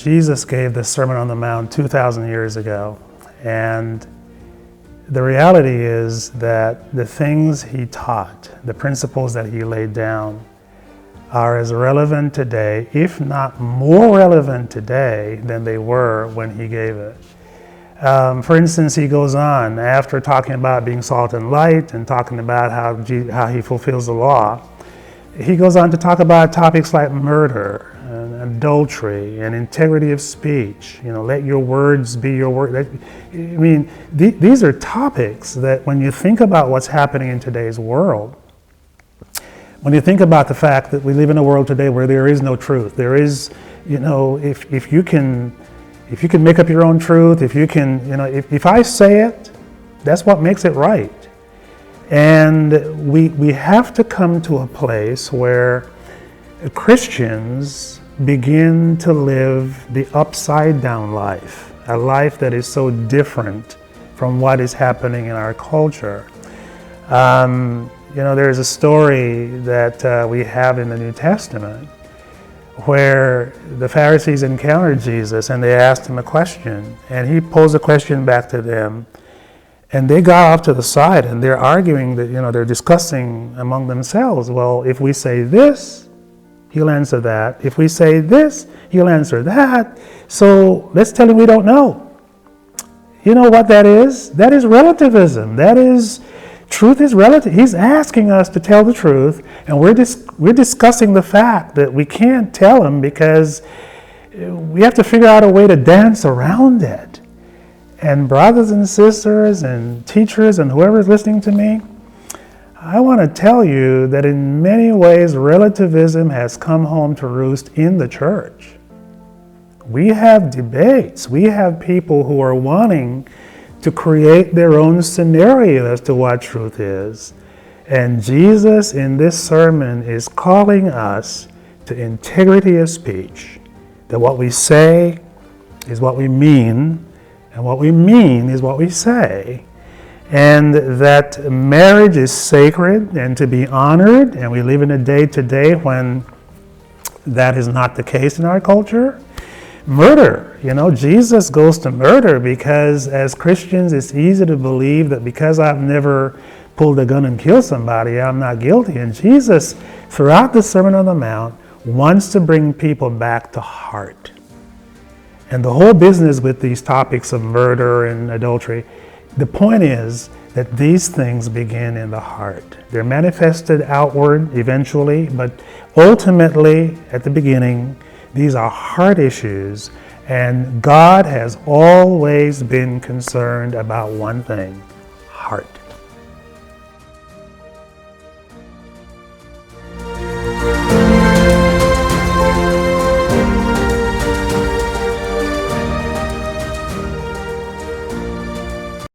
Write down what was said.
Jesus gave the Sermon on the Mount 2,000 years ago, and the reality is that the things he taught, the principles that he laid down, are as relevant today, if not more relevant today than they were when he gave it. For instance, he goes on, after talking about being salt and light and talking about how he fulfills the law, he goes on to talk about topics like murder and adultery and integrity of speech. Let your words be your word. These are topics that when you think about what's happening in today's world, when you think about the fact that we live in a world today where there is no truth, there is, if you can make up your own truth, if I say it, that's what makes it right. And we have to come to a place where Christians begin to live the upside down life, a life that is so different from what is happening in our culture. There's a story that we have in the New Testament where the Pharisees encountered Jesus and they asked him a question, and he posed a question back to them, and they got off to the side and they're arguing that, they're discussing among themselves, well, if we say this, he'll answer that. If we say this, he'll answer that. So let's tell him we don't know. You know what that is? That is relativism. Truth is relative. He's asking us to tell the truth, and we're discussing the fact that we can't tell him because we have to figure out a way to dance around it. And brothers and sisters and teachers and whoever is listening to me, I want to tell you that in many ways relativism has come home to roost in the church. We have debates. We have people who are wanting to create their own scenario as to what truth is. And Jesus in this sermon is calling us to integrity of speech, that what we say is what we mean, and what we mean is what we say, and that marriage is sacred and to be honored, and we live in a day today when that is not the case in our culture. Murder, Jesus goes to murder because as Christians it's easy to believe that because I've never pulled a gun and killed somebody, I'm not guilty. And Jesus, throughout the Sermon on the Mount, wants to bring people back to heart. And the whole business with these topics of murder and adultery, the point is that these things begin in the heart. They're manifested outward eventually, but ultimately, at the beginning, these are heart issues, and God has always been concerned about one thing: heart.